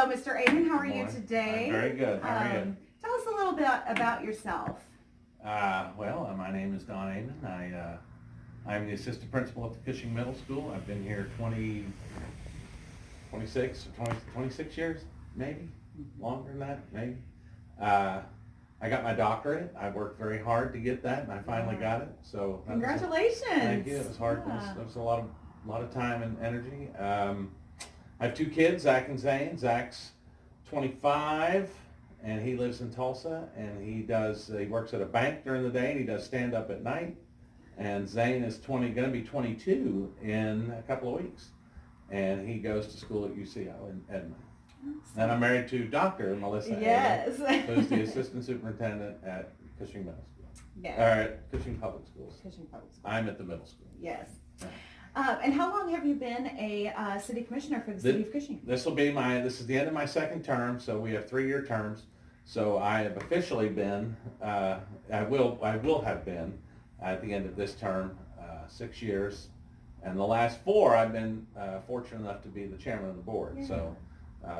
Hello, Mr. Amon. How are you Morning. today? I'm very good. How are you? Tell us a little bit about yourself. My name is Don Amon. I'm the assistant principal at the Cushing Middle School. I've been here 26 years, maybe longer than that, maybe. I got my doctorate. I worked very hard to get that, and I finally got it. So Congratulations! Thank you. It was hard. Yeah. It was a lot of time and energy. I have two kids, Zach and Zane. Zach's 25, and he lives in Tulsa, and he works at a bank during the day, and he does stand up at night. And Zane is going to be 22 in a couple of weeks, and he goes to school at UCO in Edmond. And I'm married to Dr. Melissa Yes. Amon, who's the assistant superintendent at Cushing Middle School. Yes. Or at Cushing Public Schools. Cushing Public School. I'm at the middle school. Yes. Yeah. And how long have you been a city commissioner for the city of Cushing? This is the end of my second term, so we have 3-year terms. So I have officially been, I will have been at the end of this term, 6 years. And the last 4, I've been fortunate enough to be the chairman of the board. Yeah.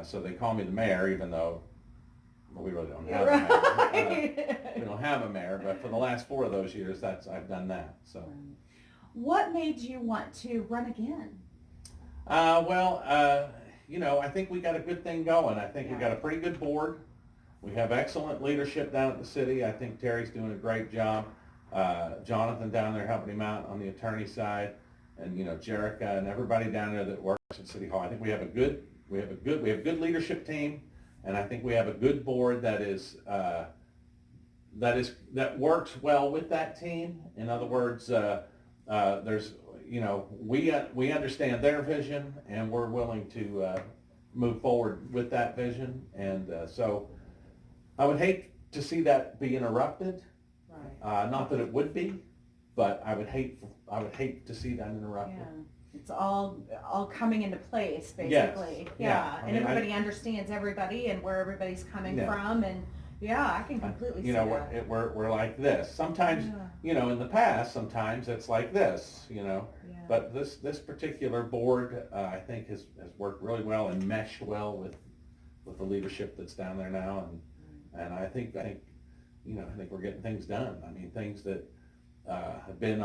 So they call me the mayor, even though we really don't have Right. a mayor. We don't have a mayor, but for the last 4 of those years, I've done that. So. What made you want to run again? I think we got a good thing going. I think we got a pretty good board. We have excellent leadership down at the city. I think Terry's doing a great job. Jonathan down there helping him out on the attorney side, and Jerica and everybody down there that works at City Hall. I think we have a good leadership team, and I think we have a good board that works well with that team. In other words, we understand their vision, and we're willing to move forward with that vision. And so I would hate to see that be interrupted. Right. Not that it would be, but I would hate to see that interrupted. Yeah. It's all coming into place, basically. Yes. Yeah. And everybody understands everybody and where everybody's coming from, and I can completely see that. We're like this. Sometimes, in the past, sometimes it's like this, But this particular board, I think has worked really well and meshed well with the leadership that's down there now, and I think we're getting things done. I mean, things that have been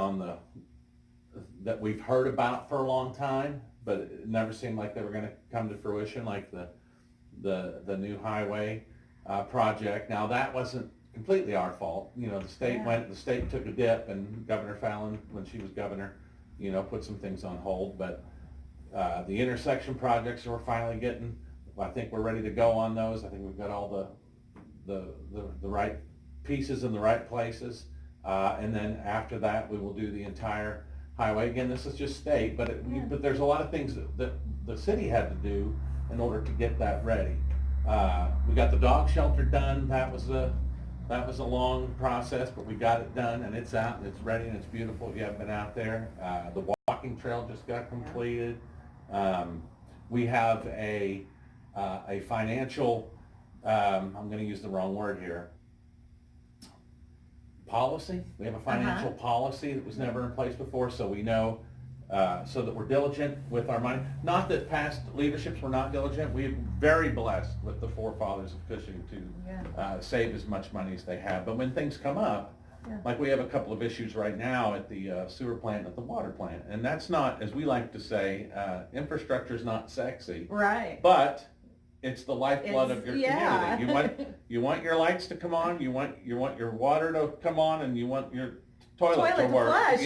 that we've heard about for a long time, but it never seemed like they were going to come to fruition, like the new highway project. Now that wasn't completely our fault. The state took a dip, and Governor Fallon, when she was governor, put some things on hold. But the intersection projects we're finally getting, I think we're ready to go on those. I think we've got all the right pieces in the right places. And then after that, we will do the entire highway. Again, this is just state, but there's a lot of things that the city had to do in order to get that ready. We got the dog shelter done. That was a long process, but we got it done, and it's out and it's ready and it's beautiful. If you haven't been out there, the walking trail just got completed. We have a financial, I'm going to use the wrong word here, policy. We have a financial policy that was never in place before, so we know, so that we're diligent with our money. Not that past leaderships were not diligent. We're very blessed with the forefathers of Cushing to save as much money as they have. But when things come up, like we have a couple of issues right now at the sewer plant and at the water plant, and that's not, as we like to say, infrastructure is not sexy. Right. But it's the lifeblood of your community. You want your lights to come on, you want your water to come on, and you want your toilet to work. Flush.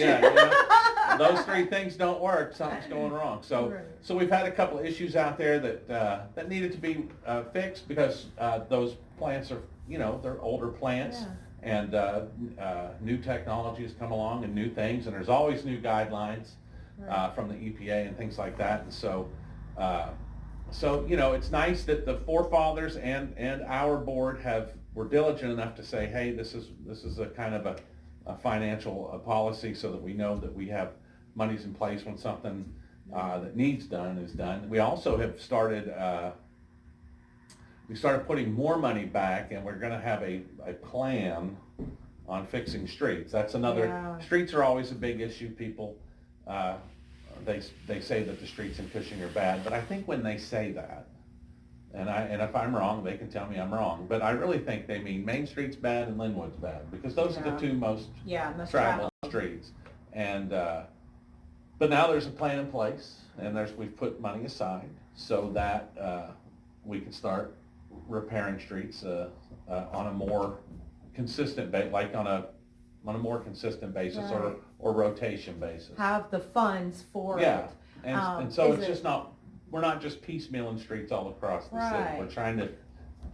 Those 3 things don't work, something's going wrong. So we've had a couple of issues out there that needed to be fixed, because those plants are, they're older plants, and new technology has come along and new things, and there's always new guidelines from the EPA and things like that. And so it's nice that the forefathers and our board were diligent enough to say, hey, this is a kind of a financial policy, so that we know that we have monies in place when something that needs done is done. We also have started putting more money back, and we're going to have a plan on fixing streets. That's another. Streets are always a big issue. People they say that the streets in Cushing are bad, but I think when they say that, And if I'm wrong, they can tell me I'm wrong. But I really think they mean Main Street's bad and Linwood's bad, because those are the two most most traveled streets. And, but now there's a plan in place, and we've put money aside so that we can start repairing streets on a more consistent like on a more consistent basis, Right. or rotation basis. Have the funds for Yeah, it. and so it's just not, we're not just piecemealing streets all across the city. Right. We're trying to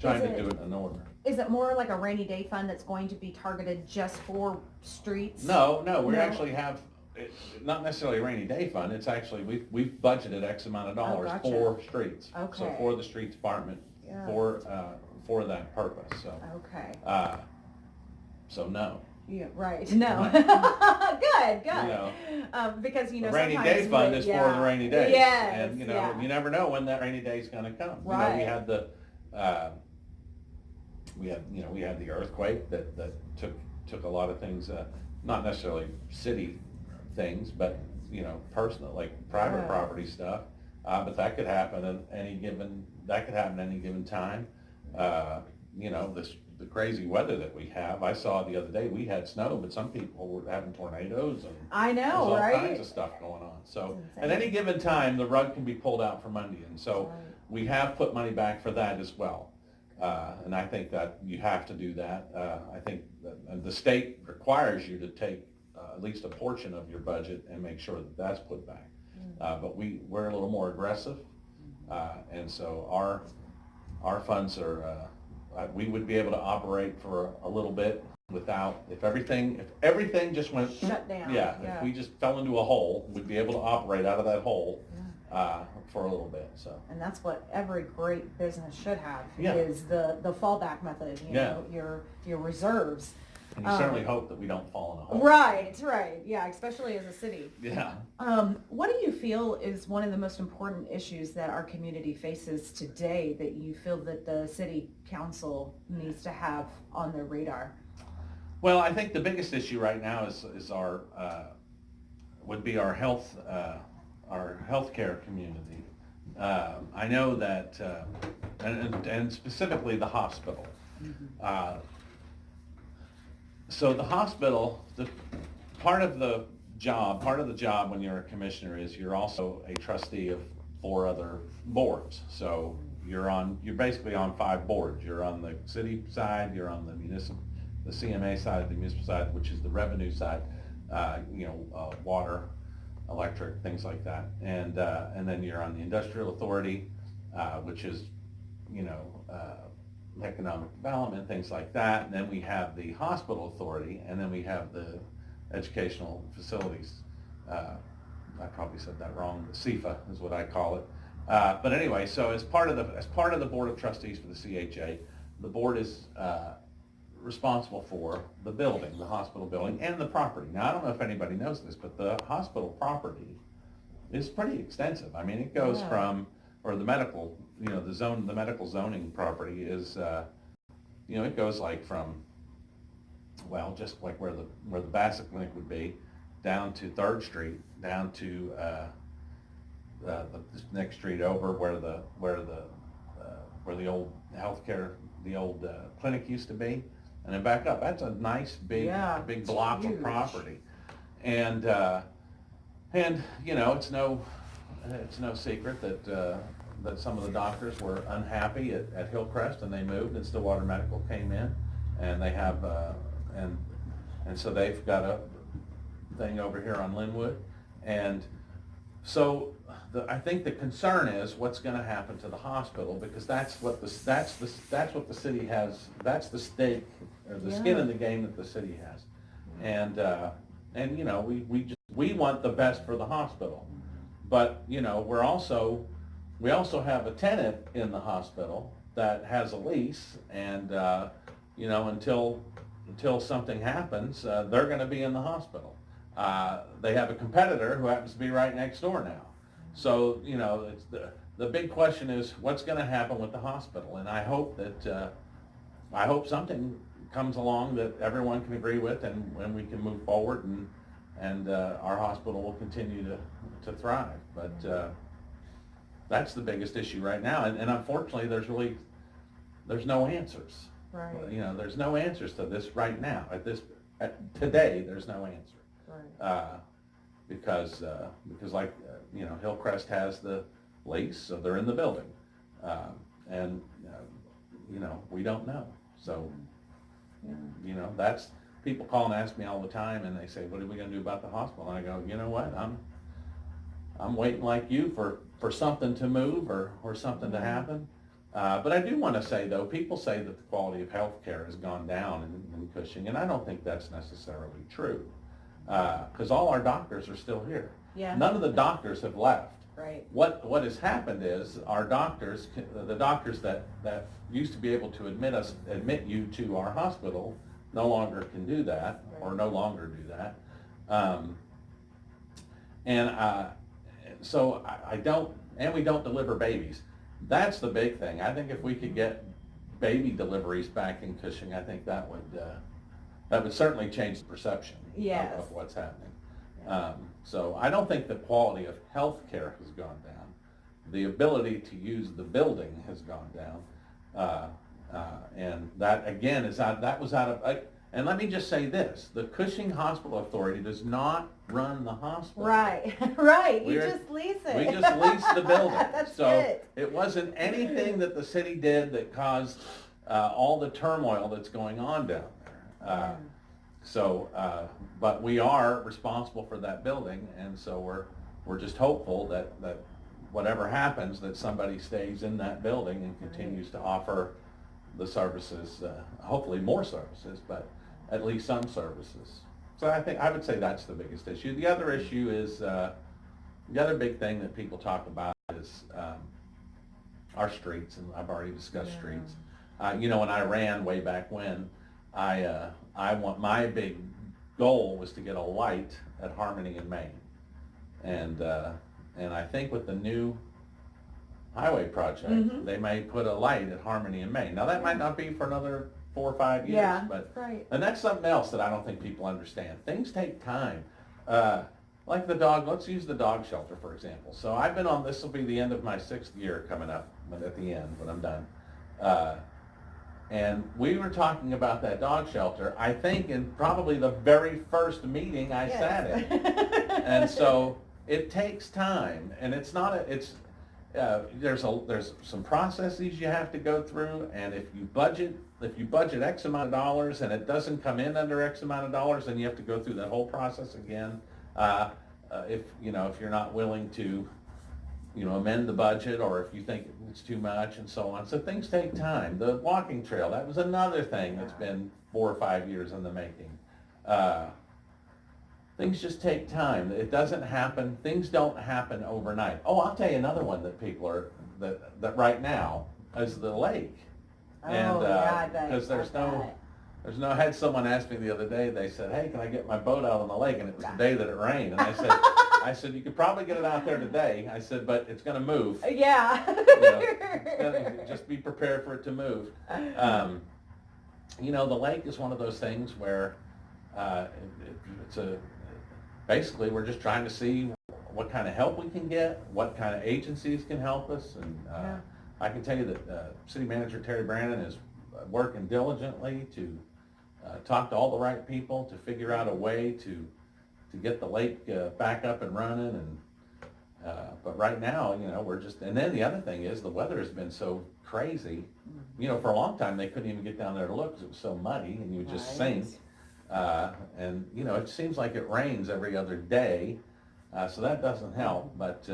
do it in order. Is it more like a rainy day fund that's going to be targeted just for streets? No, we No? actually have, not necessarily a rainy day fund, it's actually, we've budgeted X amount of dollars gotcha. for streets. So Okay. for the streets department, Yeah. for that purpose, so. Okay. So no. Yeah, right. No. Good. You know, Because, the rainy day fund is for the rainy days. Yes, And, you never know when that rainy day is gonna come. Right. We had we had the earthquake that took a lot of things, not necessarily city things, but, personal, like private Yeah. property stuff. But that could happen at any given time. The crazy weather that we have. I saw the other day, we had snow, but some people were having tornadoes, and I there's know, all right? kinds of stuff going on. So It's at any given time, the rug can be pulled out from under you. And so Right. we have put money back for that as well. And I think that you have to do that. I think that the state requires you to take at least a portion of your budget and make sure that that's put back. But we're a little more aggressive. And so our funds are, we would be able to operate for a little bit without, if everything just went Shut down. if we just fell into a hole, we'd be able to operate out of that hole for a little bit. So. And that's what every great business should have, Yeah. is the fallback method, Yeah. your reserves. And you certainly hope that we don't fall in a hole. Right, yeah, especially as a city. Yeah. What do you feel is one of the most important issues that our community faces today that you feel that the city council needs to have on their radar? Well, I think the biggest issue right now is our would be our healthcare community. I know that, and specifically the hospital. So the hospital, part of the job when you're a commissioner is you're also a trustee of 4 other boards. So you're basically on 5 boards. You're on the city side, you're on the CMA side, the municipal side, which is the revenue side, water, electric, things like that. And then you're on the industrial authority, which is, economic development, things like that. And then we have the hospital authority, and then we have the educational facilities. I probably said that wrong. CFA is what I call it. But anyway, so as part of the board of trustees for the CHA, the board is responsible for the building, the hospital building, and the property. Now, I don't know if anybody knows this, but the hospital property is pretty extensive. I mean, it goes from, or the medical, the medical zoning property is, it goes like from, well, just like where the Bassett Clinic would be, down to 3rd Street, down to the next street over where the old healthcare, the old clinic used to be, and then back up. That's a nice big block of property, and it's no secret that some of the doctors were unhappy at Hillcrest, and they moved, and Stillwater Medical came in, and they have and so they've got a thing over here on Linwood, and so I think the concern is what's going to happen to the hospital, because that's what the city has. That's the stake, or the skin in the game that the city has, and we want the best for the hospital, but we also have a tenant in the hospital that has a lease, and until something happens, they're going to be in the hospital. They have a competitor who happens to be right next door now. So, it's the big question is what's going to happen with the hospital, and I hope something comes along that everyone can agree with, and we can move forward, and our hospital will continue to thrive. But that's the biggest issue right now, and unfortunately, there's no answers. Right. You know, there's no answers to this right now, today, there's no answer. Right. Because like, you know, Hillcrest has the lease, so they're in the building. And, you know, we don't know. So, Yeah. you know, that's, people call and ask me all the time, and they say, what are we gonna do about the hospital? And I go, you know what, I'm waiting like you for something to move or something to happen. But I do wanna say though, people say that the quality of health care has gone down in Cushing, and I don't think that's necessarily true. Because all our doctors are still here. Yeah. None of the doctors have left. Right. What has happened is our doctors, the doctors that used to be able to admit you to our hospital, no longer can do that, or no longer do that. So we don't deliver babies. That's the big thing. I think if we could get baby deliveries back in Cushing, I think that would certainly change the perception Yes. of what's happening. So I don't think the quality of health care has gone down. The ability to use the building has gone down. And that, again, and let me just say this, the Cushing Hospital Authority does not run the hospital. Right, right, you We're- just lease it. We just leased the building. That's So it. it wasn't anything that the city did that caused all the turmoil that's going on down there. But we are responsible for that building, and so we're just hopeful that whatever happens, that somebody stays in that building and continues to offer the services, hopefully more services, but at least some services. So I would say that's the biggest issue. The other issue is, the other big thing that people talk about is our streets, and I've already discussed streets. You know, when I ran way back when, my big goal was to get a light at Harmony and Main. And I think with the new highway project, they may put a light at Harmony and Main. Now that might not be for another 4 or 5 years, Yeah, but, right. and that's something else that I don't think people understand. Things take time. Like let's use the dog shelter, for example. So I've been on, this will be the end of my 6th year coming up, but at the end, when I'm done. And we were talking about that dog shelter, I think in probably the very first meeting I sat in. And so it takes time, and it's not there's some processes you have to go through, and if you budget X amount of dollars and it doesn't come in under X amount of dollars, then you have to go through that whole process again. If you're not willing to amend the budget, or if you think it's too much, and so on. So things take time. The walking trail, that was another thing that's been 4 or 5 years in the making. Things just take time. It doesn't happen, things don't happen overnight. Oh, I'll tell you another one that people that right now is the lake. And, I bet. because I had someone ask me the other day, they said, hey, can I get my boat out on the lake? And it was the day that it rained. And I said, you could probably get it out there today. I said, but it's gonna move. Yeah. Just be prepared for it to move. The lake is one of those things where basically we're just trying to see what kind of help we can get, what kind of agencies can help us. And I can tell you that City Manager Terry Brandon is working diligently to talk to all the right people to figure out a way to get the lake back up and running. And but right now, we're just, and then the other thing is the weather has been so crazy. For a long time they couldn't even get down there to look because it was so muddy, and you would just sink. And it seems like it rains every other day, so that doesn't help. But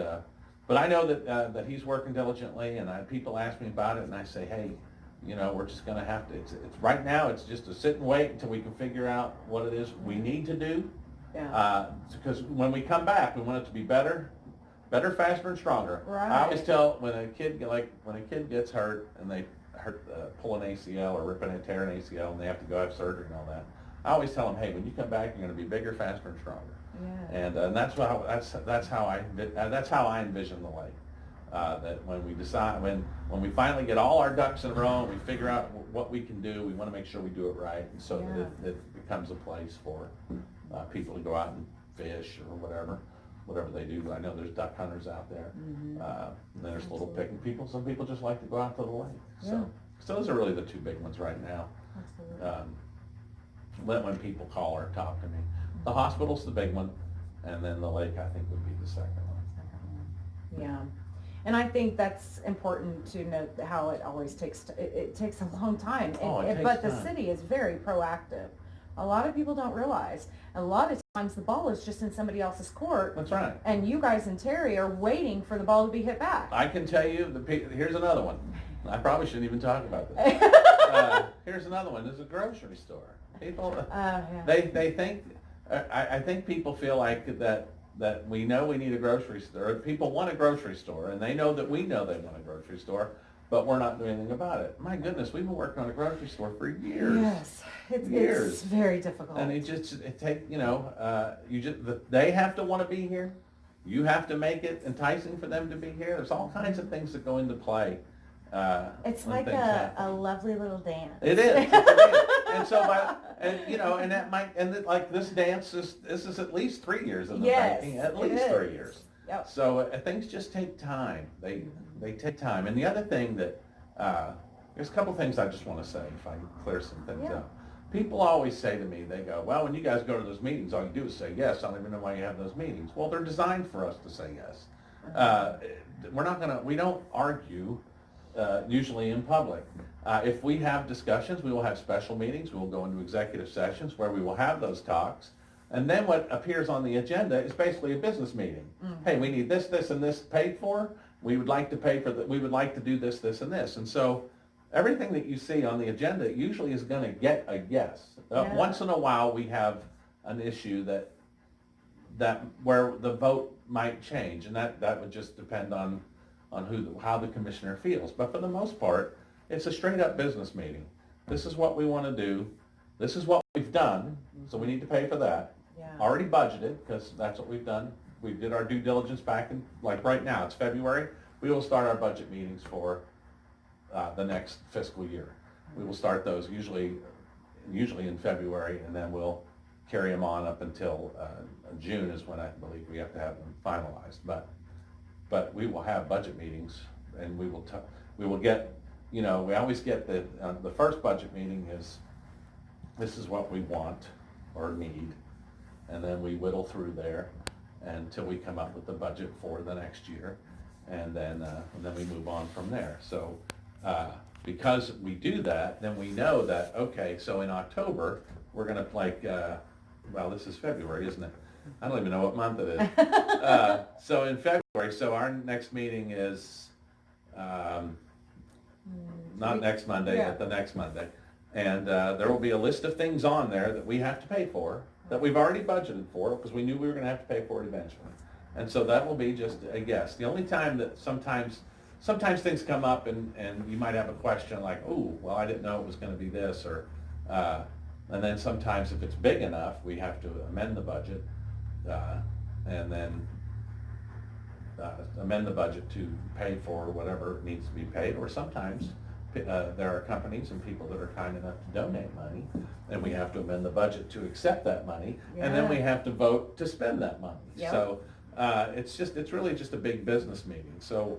I know that he's working diligently, and people ask me about it, and I say, hey, we're just going to have to. It's right now. It's just to sit and wait until we can figure out what it is we need to do. Yeah. Because when we come back, we want it to be better, faster, and stronger. Right. I always tell when a kid gets hurt and they pull an ACL or tear an ACL, and they have to go have surgery and all that. I always tell them, hey, when you come back, you're going to be bigger, faster, and stronger. Yeah. And that's how I envision the lake. That when we finally get all our ducks in a row and we figure out what we can do, we want to make sure we do it right, so that it becomes a place for people to go out and fish or whatever. whatever they do. I know there's duck hunters out there. Mm-hmm. And there's little picking people. Some people just like to go out to the lake. Yeah. So those are really the two big ones right now. Absolutely. When people call or talk to me. The hospital's the big one, and then the lake, I think, would be the second one. Yeah, and I think that's important to note how it always takes, it takes a long time. But the city is very proactive. A lot of people don't realize, a lot of times the ball is just in somebody else's court. That's right. And you guys and Terry are waiting for the ball to be hit back. I can tell you, here's another one. I probably shouldn't even talk about this. Here's another one. There's a grocery store. People, they think, I think people feel like that we know we need a grocery store. People want a grocery store, and they know that we know they want a grocery store, but we're not doing anything about it. My goodness, we've been working on a grocery store for years. Yes, it's very difficult. And they have to want to be here. You have to make it enticing for them to be here. There's all kinds of things that go into play. It's like a lovely little dance. It is. And so like this dance this is at least 3 years in the making, at least 3 years. Yep. So things just take time. They take time. And the other thing that there's a couple things I just want to say, if I can clear some things up. People always say to me, they go, well, when you guys go to those meetings, all you do is say yes. I don't even know why you have those meetings. Well, they're designed for us to say yes. We don't argue usually in public. If we have discussions, we will have special meetings. We will go into executive sessions where we will have those talks. And then what appears on the agenda is basically a business meeting. Mm-hmm. Hey, we need this, this, and this paid for. We would like to pay for that. We would like to do this, this, and this. And so everything that you see on the agenda usually is going to get a yes. Once in a while, we have an issue that where the vote might change, and that would just depend on how the commissioner feels. But for the most part, it's a straight up business meeting. This is what we want to do. This is what we've done, so we need to pay for that. Yeah. Already budgeted, because that's what we've done. We did our due diligence back in, like right now, it's February. We will start our budget meetings for the next fiscal year. We will start those usually in February, and then we'll carry them on up until June is when I believe we have to have them finalized. But we will have budget meetings, and we will get, we always get the first budget meeting is, this is what we want or need, and then we whittle through there until we come up with the budget for the next year, and then we move on from there. So because we do that, then we know that, okay, so in October, we're going to this is February, isn't it? I don't even know what month it is. So in February, so our next meeting is not next Monday, but the next Monday. And there will be a list of things on there that we have to pay for, that we've already budgeted for, because we knew we were going to have to pay for it eventually. And so that will be just a guess. The only time that sometimes things come up and you might have a question like, oh, well, I didn't know it was going to be this, or and then sometimes if it's big enough, we have to amend the budget, and then amend the budget to pay for whatever needs to be paid. Or sometimes there are companies and people that are kind enough to donate money, and we have to amend the budget to accept that money, and then we have to vote to spend that money. Yep. So it's really just a big business meeting. So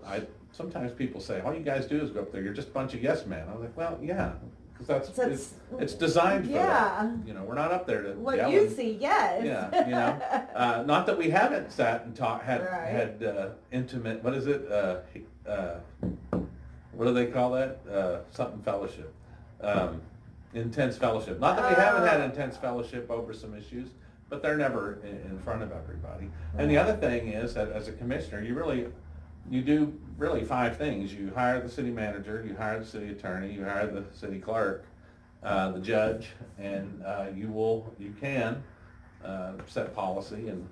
sometimes people say, all you guys do is go up there, you're just a bunch of yes men. I'm like, well, yeah, because it's designed for that. We're not up there to what yell you and, see, yes. Yeah, not that we haven't sat and had intimate, what is it, what do they call that? Something fellowship. Intense fellowship. Not that we haven't had intense fellowship over some issues, but they're never in front of everybody. And the other thing is that as a commissioner, you do really 5 things. You hire the city manager, you hire the city attorney, you hire the city clerk, the judge, and you can set policy and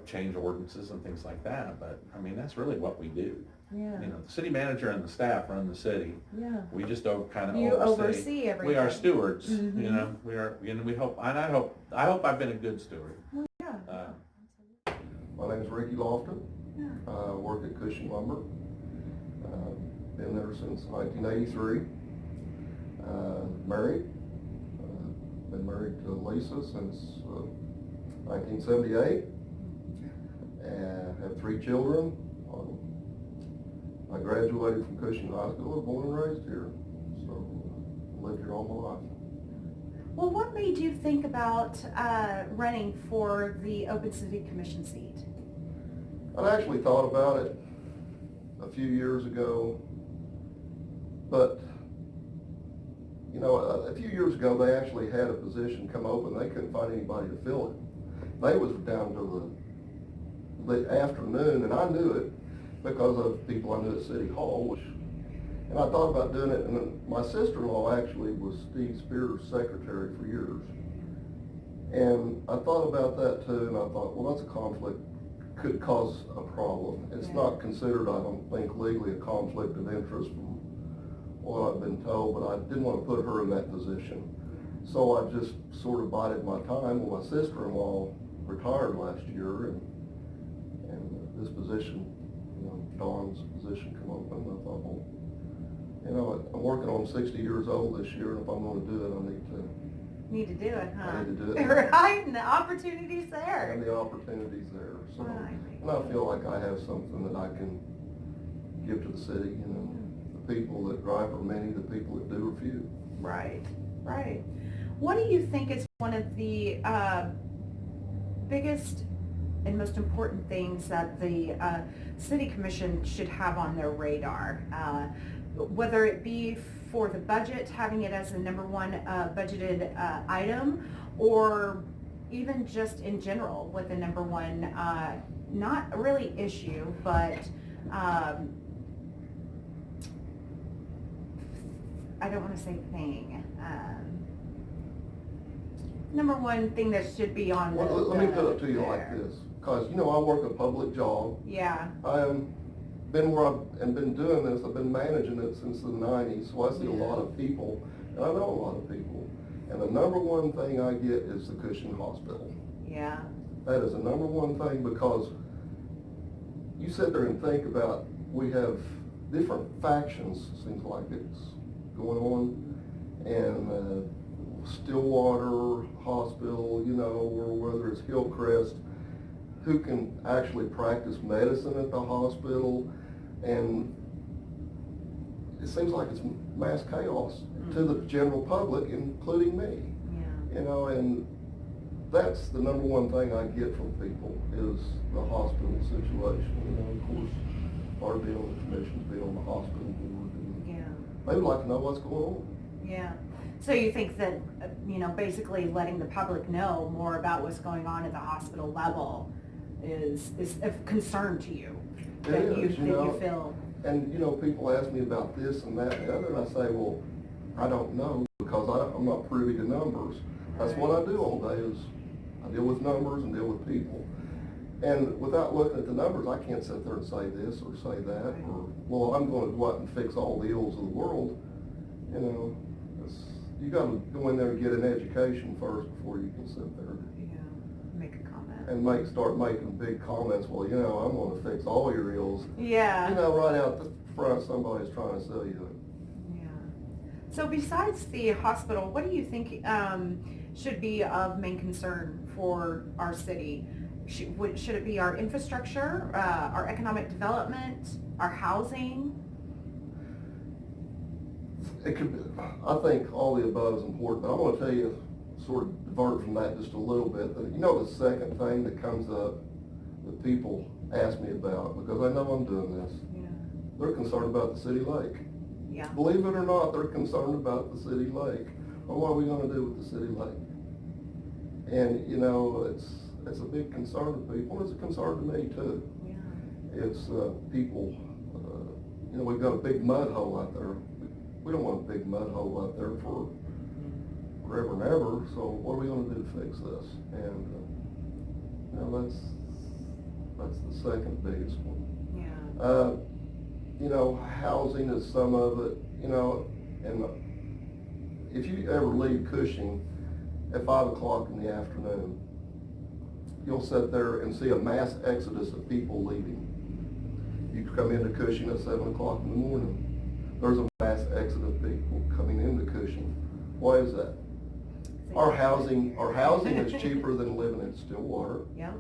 change ordinances and things like that. But I mean, that's really what we do. Yeah. The city manager and the staff run the city. Yeah. We just oversee everything. We are stewards. Mm-hmm. We are, and we hope, and I hope I've been a good steward. Well, yeah. My name is Ricky Lofton. I work at Cushing Lumber. Been there since 1983. Married. Been married to Lisa since 1978. and have 3 children. I graduated from Cushing High School. I was born and raised here, so lived here all my life. Well, what made you think about running for the open city commission seat? I'd actually thought about it a few years ago, but you know, a few years ago they actually had a position come open. They couldn't find anybody to fill it. They was down to the afternoon, and I knew it because of people I knew at City Hall, and I thought about doing it, and then my sister-in-law actually was Steve Spear's secretary for years. And I thought about that too, and I thought, well, that's a conflict, could cause a problem. It's not considered, I don't think, legally a conflict of interest from what I've been told, but I didn't want to put her in that position. So I just sort of bided my time. Well, my sister-in-law retired last year, and this position, you know, Dawn's position come open. I thought, well, you know, I'm working on 60 years old this year, and if I'm going to do it, I Need to do it, huh? I need to do it. Right, and the opportunity's there. and the opportunities there. So, Right. and I feel like I have something that I can give to the city. You know, the people that drive are many, the people that do are few. Right, right. What do you think is one of the biggest and most important things that the city commission should have on their radar? Whether it be for the budget, having it as the number one budgeted item, or even just in general with the number one, not really issue, but I don't want to say thing. Number one thing that should be on the... Well, let me put it to you like this, because, you know, I work a public job. Yeah. Been where I've been doing this, I've been managing it since the 90s, so I see a lot of people, and I know a lot of people. And the number one thing I get is the Cushing Hospital. Yeah. That is the number one thing, because you sit there and think about, we have different factions, seems like it's going on, and Stillwater Hospital, you know, or whether it's Hillcrest, who can actually practice medicine at the hospital, and it seems like it's mass chaos to the general public, including me. Yeah. You know, and that's the number one thing I get from people is the hospital situation. You know, of course, our deal with the commission's deal on the hospital board, and Yeah. they would like to know what's going on. Yeah. So you think that, you know, basically letting the public know more about what's going on at the hospital level is of concern to you? That you feel... And, you know, people ask me about this and that and the other, and I say, well, I don't know, because I'm not privy to numbers. That's what I do all day, is I deal with numbers and deal with people. And without looking at the numbers, I can't sit there and say this or say that, or, well, I'm going to go out and fix all the ills of the world. You know, you got to go in there and get an education first before you can sit there. Make a comment. And start making big comments, well, you know, I'm going to fix all your ills. Yeah. You know, right out the front, somebody's trying to sell you it. Yeah. So besides the hospital, what do you think should be of main concern for our city? Should it be our infrastructure, our economic development, our housing? It could be, I think all the above is important, but I'm going to tell you, sort of divert from that just a little bit. You know, the second thing that comes up that people ask me about, because I know I'm doing this, they're concerned about the city lake. Yeah. Believe it or not, they're concerned about the city lake. Well, what are we going to do with the city lake? And, you know, it's a big concern to people, and it's a concern to me too. Yeah. It's people, you know, we've got a big mud hole out there. We don't want a big mud hole out there for forever and ever, so what are we going to do to fix this? And, you know, that's the second biggest one. Yeah. You know, housing is some of it, you know, and if you ever leave Cushing at 5 o'clock in the afternoon, you'll sit there and see a mass exodus of people leaving. You come into Cushing at 7 o'clock in the morning, there's a mass exodus of people coming into Cushing. Why is that? Our housing is cheaper than living in Stillwater. Yeah.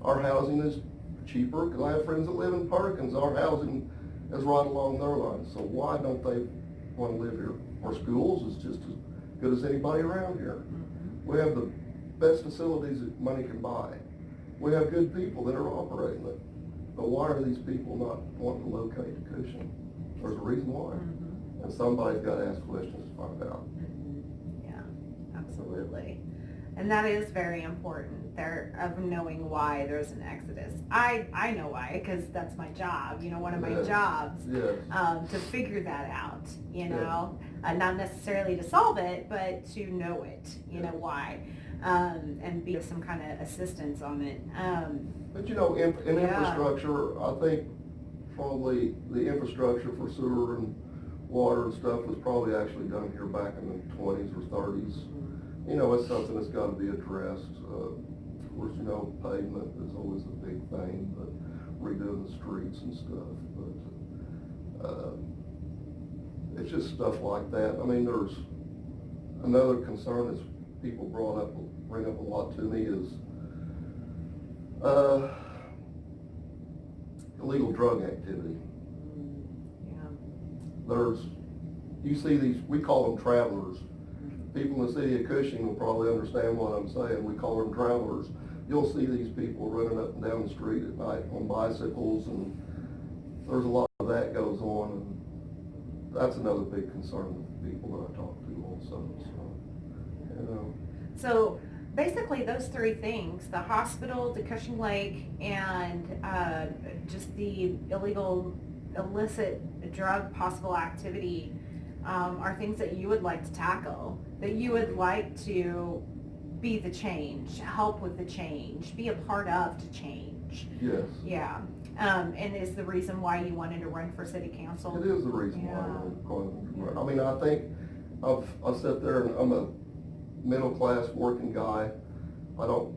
Our housing is cheaper, because I have friends that live in Perkins, our housing is right along their line, so why don't they want to live here? Our schools is just as good as anybody around here. We have the best facilities that money can buy. We have good people that are operating it. But why are these people not wanting to locate to Cushing? There's a reason why. And somebody's got to ask questions to find out. Yeah, absolutely. And that is very important, there, of knowing why there's an exodus. I know why, because that's my job, one of my jobs, to figure that out, not necessarily to solve it, but to know it, why, and be some kind of assistance on it. But in infrastructure, I think probably the infrastructure for sewer and water and stuff was probably actually done here back in the 20s or 30s. It's something that's got to be addressed. Of course, pavement is always a big thing, but redoing the streets and stuff. But it's just stuff like that. I mean, there's another concern that's people bring up a lot to me is illegal drug activity. You see these, we call them travelers. People in the city of Cushing will probably understand what I'm saying. We call them travelers. You'll see these people running up and down the street at night on bicycles, and there's a lot of that goes on, and that's another big concern with the people that I talk to also. So basically those three things, the hospital, the Cushing Lake, and just the illicit drug possible activity are things that you would like to tackle, that you would like to be the change, help with the change, be a part of to change. Yes. Yeah. And is the reason why you wanted to run for city council? It is the reason why I wanted to run. I mean, I think I've sat there and I'm a middle class working guy. I don't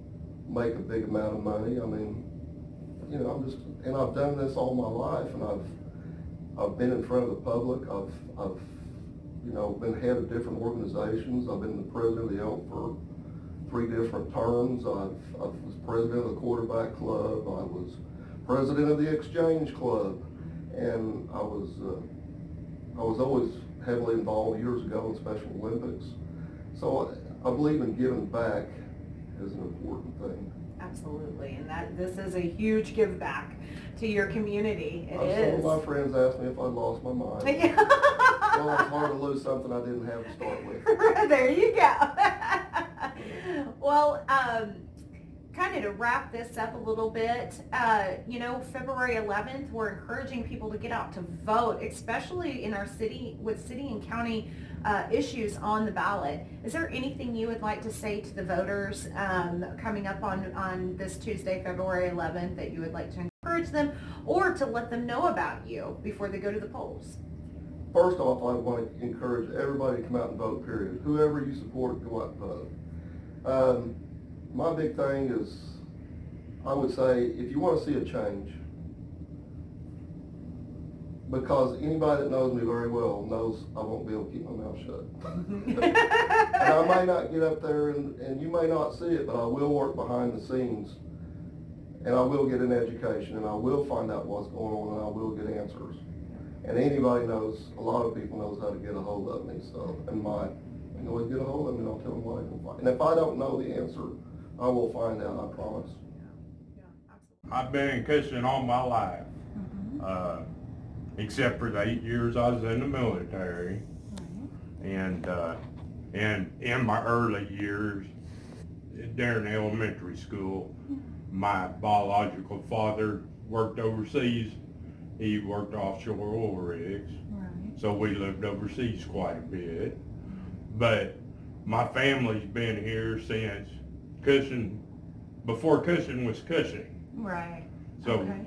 make a big amount of money. I mean, and I've done this all my life, and I've been in front of the public. I've been head of different organizations. I've been the president of the Elk for 3 different terms. I was president of the quarterback club. I was president of the exchange club, and I was always heavily involved years ago in Special Olympics. So I believe in giving back is an important thing. Absolutely, and this is a huge give back to your community. It is. Some of my friends asked me if I lost my mind. Well, it's hard to lose something I didn't have to start with. There you go. Well, kind of to wrap this up a little bit, February 11th, we're encouraging people to get out to vote, especially in our city, with city and county issues on the ballot. Is there anything you would like to say to the voters coming up on this Tuesday, February 11th, that you would like to encourage them or to let them know about you before they go to the polls? First off, I want to encourage everybody to come out and vote, period. Whoever you support, go out and vote. My big thing is, I would say, if you want to see a change, because anybody that knows me very well knows I won't be able to keep my mouth shut. And I may not get up there and you may not see it, but I will work behind the scenes, and I will get an education, and I will find out what's going on, and I will get answers. And anybody knows, a lot of people knows how to get a hold of me, so, they can always get a hold of me, and I'll tell them what I can find. And if I don't know the answer, I will find out, I promise. I've been in Cushing all my life, except for the 8 years I was in the military. And in my early years, during elementary school, my biological father worked overseas. He worked offshore oil rigs, so we lived overseas quite a bit. But my family's been here since Cushing, before Cushing was Cushing. Right. So okay.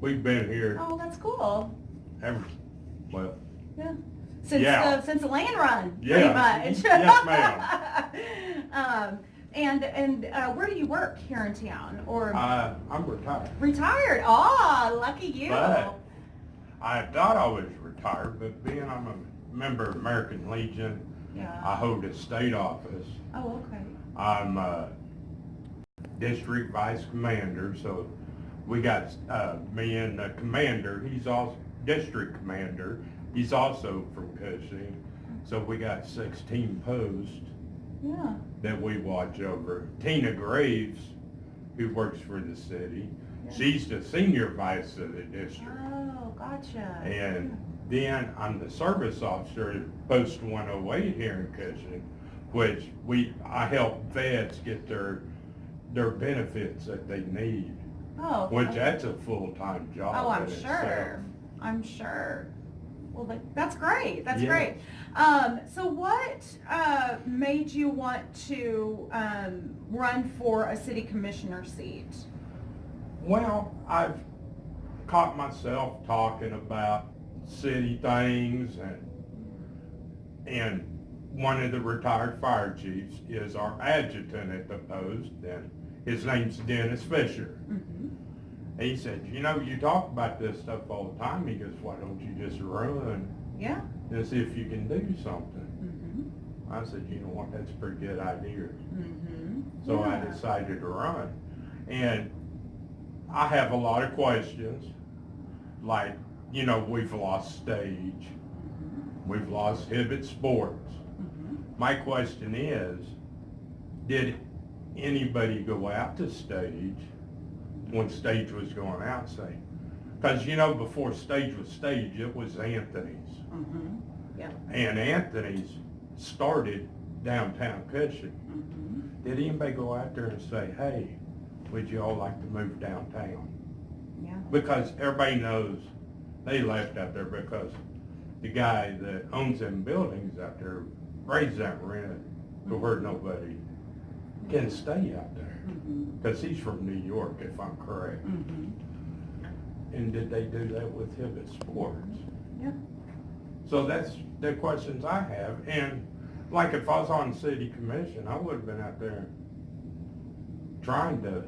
We've been here Oh, that's cool. Since the land run, pretty much. Yes, ma'am. And where do you work here in town? Or I'm retired. Retired? Oh, lucky you. But I thought I was retired, but being I'm a member of American Legion, I hold a state office. Oh, okay. I'm district vice commander, so we got, me and the commander, he's also district commander, he's also from Cushing. So we got 16 posts Yeah. that we watch over. Tina Graves, who works for the city, she's the senior vice of the district. Oh, gotcha. And then I'm the service officer at Post 108 here in Cushing, which I help vets get their benefits that they need, Oh. which that's a full-time job. Oh, I'm in itself. sure. I'm sure. Well, that's great. That's Yes. great. So what made you want to run for a city commissioner seat? Well, I've caught myself talking about city things, and one of the retired fire chiefs is our adjutant at the post, and his name's Dennis Fisher. Mm-hmm. He said, you know, you talk about this stuff all the time. He goes, why don't you just run Yeah. and see if you can do something? Mm-hmm. I said, you know what, that's a pretty good idea. Mm-hmm. So I Yeah. decided to run. And I have a lot of questions, like, you know, we've lost stage, we've lost Hibbett Sports. Mm-hmm. My question is, did anybody go out to stage when stage was going out, say? Because, you know, before stage was stage, it was Anthony's. Mm-hmm. Yeah. And Anthony's started downtown Cushing. Mm-hmm. Did anybody go out there and say, hey, would you all like to move downtown? Yeah. Because everybody knows they left out there because the guy that owns them buildings out there raised that rent to where nobody can stay out there. Mm-hmm. Because he's from New York, if I'm correct. Mm-hmm. And did they do that with Hibbett Sports? Yeah. So that's the questions I have. And like if I was on city commission, I would have been out there trying to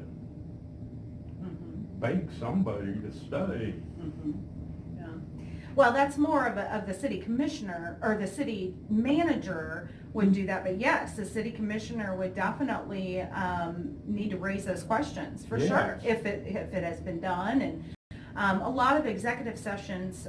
Mm-hmm. beg somebody to stay. Mm-hmm. Yeah. Well, that's more of the city commissioner or the city manager would do that, but yes, the city commissioner would definitely need to raise those questions for sure Yes. if it has been done. And a lot of executive sessions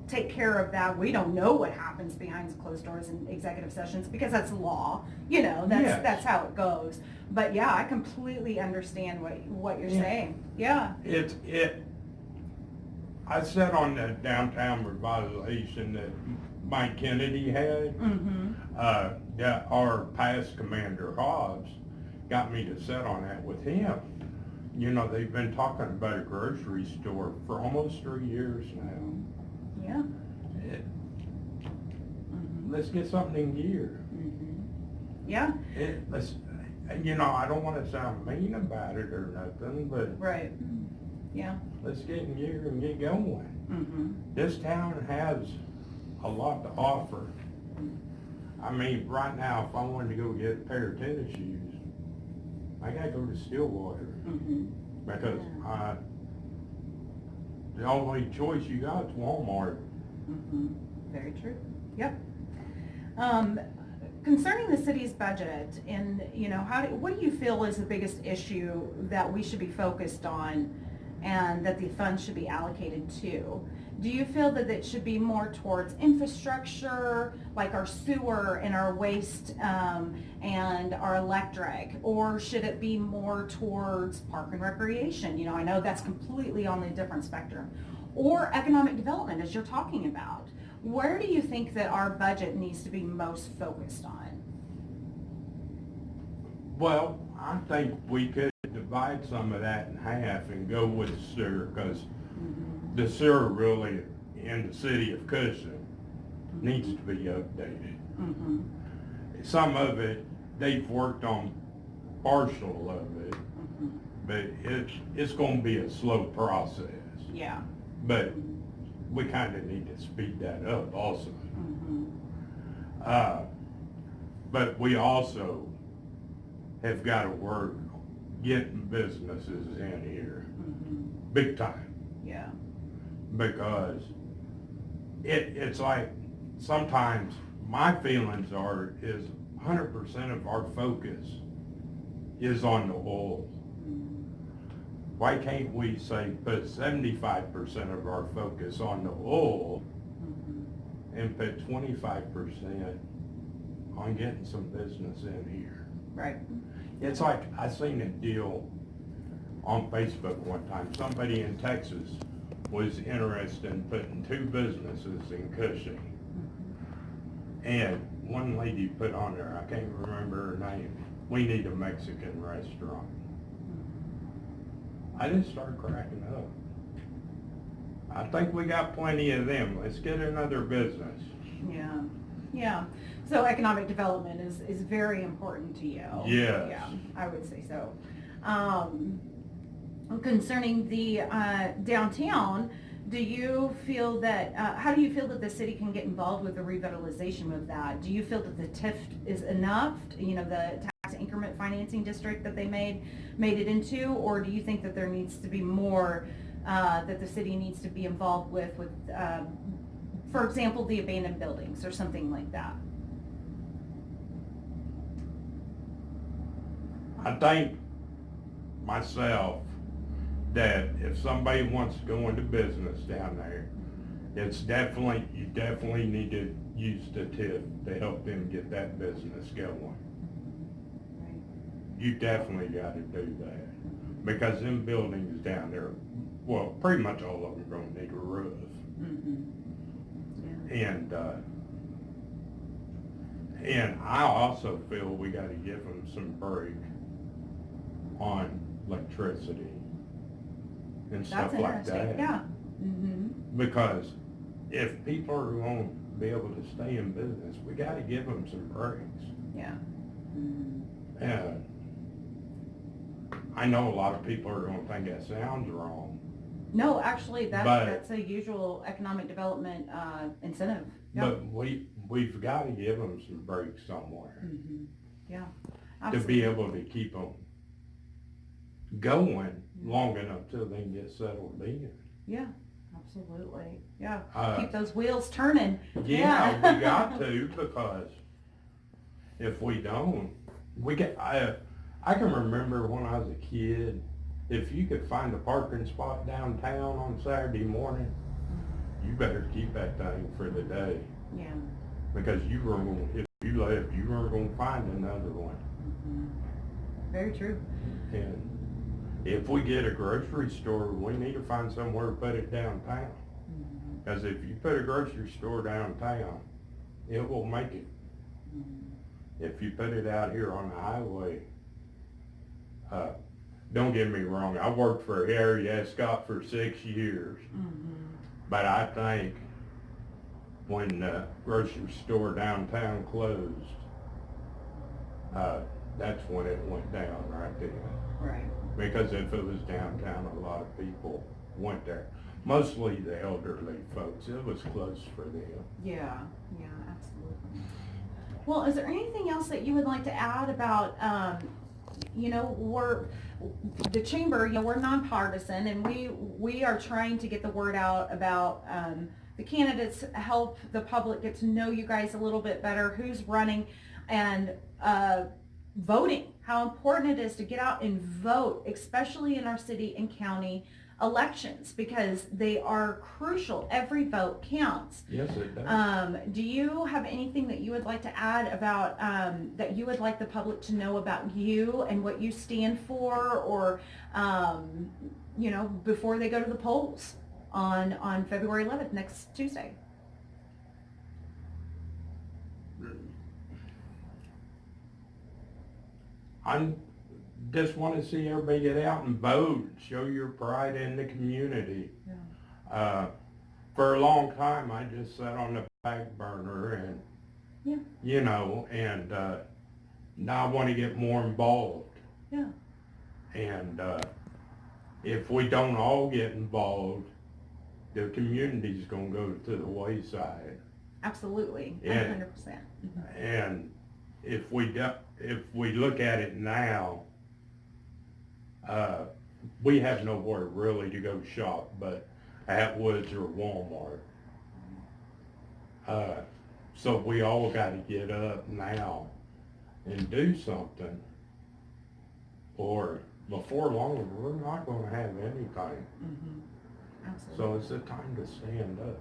take care of that. We don't know what happens behind closed doors in executive sessions because that's law. You know, Yes. that's how it goes. But yeah, I completely understand what you're saying. Yeah. I sat on the downtown revitalization that Mike Kennedy had. Mm-hmm. Our past commander Hobbs got me to sit on that with him. You know, they've been talking about a grocery store for almost 3 years now. Yeah. Let's get something in gear. Mm-hmm. Yeah. You know, I don't want to sound mean about it or nothing, but Right. Yeah. let's get in gear and get going. Mm-hmm. This town has a lot to offer. I mean, right now, if I wanted to go get a pair of tennis shoes, I gotta go to Stillwater Mm-hmm. because the only choice you got is Walmart. Mm-hmm. Very true. Yep. Concerning the city's budget, and you know, what do you feel is the biggest issue that we should be focused on, and that the funds should be allocated to? Do you feel that it should be more towards infrastructure, like our sewer and our waste and our electric, or should it be more towards park and recreation? You know, I know that's completely on a different spectrum. Or economic development, as you're talking about. Where do you think that our budget needs to be most focused on? Well, I think we could divide some of that in half and go with sewer, because the sewer really in the city of Cushing needs to be updated. Mm-hmm. Some of it, they've worked on partial of it, but it's going to be a slow process. Yeah. But we kind of need to speed that up also. Mm-hmm. But we also have got to work getting businesses in here, big time. Yeah. Because it's like sometimes my feelings is 100% of our focus is on the oil. why can't we say put 75% of our focus on the oil and put 25% on getting some business in here? Right. It's like, I seen a deal on Facebook one time. Somebody in Texas was interested in putting 2 businesses in Cushing. And one lady put on there, I can't remember her name, we need a Mexican restaurant. I just started cracking up. I think we got plenty of them. Let's get another business. Yeah, yeah. So economic development is very important to you. Yes. Yeah, I would say so. Concerning the downtown, do you feel that, how do you feel that the city can get involved with the revitalization of that? Do you feel that the TIF is enough, you know, the tax increment financing district that they made it into, or do you think that there needs to be more that the city needs to be involved with for example, the abandoned buildings or something like that? I think myself that if somebody wants to go into business down there, you definitely need to use the TIF to help them get that business going. Right. You definitely gotta do that, because them buildings down there, well, pretty much all of them gonna need a roof. Yeah. And I also feel we gotta give them some break on electricity and stuff That's like interesting. that. Yeah. Because if people are going to be able to stay in business, we gotta give them some breaks. Yeah. And I know a lot of people are gonna think that sounds wrong. No, actually, But- that's a usual economic development incentive. Yeah. But we've gotta give them some breaks somewhere Yeah. to Absolutely. be able to keep them going long enough till they can get settled in. Yeah, absolutely. Yeah. Uh, Keep those wheels turning. Yeah, we got to, because if we don't, I can remember when I was a kid, if you could find a parking spot downtown on Saturday morning, you better keep that thing for the day, Yeah. because if you left, you weren't gonna find another one. Very true. And if we get a grocery store, we need to find somewhere to put it downtown. Because if you put a grocery store downtown, it will make it. If you put it out here on the highway, don't get me wrong, I worked for Harry Escott for 6 years. But I think when the grocery store downtown closed, that's when it went down right there. Right. Because if it was downtown, a lot of people went there. Mostly the elderly folks. It was close for them. Yeah. Yeah, absolutely. Well, is there anything else that you would like to add about, we're, the chamber, we're nonpartisan, and we are trying to get the word out about the candidates, help the public get to know you guys a little bit better, who's running, and voting, how important it is to get out and vote, especially in our city and county elections, because they are crucial. Every vote counts. Yes, it does. Do you have anything that you would like to add about, that you would like the public to know about you and what you stand for, or, before they go to the polls on February 11th, next Tuesday? I just want to see everybody get out and vote, show your pride in the community. Yeah. For a long time, I just sat on the back burner and, and now I want to get more involved. Yeah. And if we don't all get involved, the community's going to go to the wayside. Absolutely. And- 100%. And if we look at it now, we have nowhere really to go shop but at Woods or Walmart. So we all got to get up now and do something, or before long, we're not gonna have anything. Absolutely. So it's the time to stand up.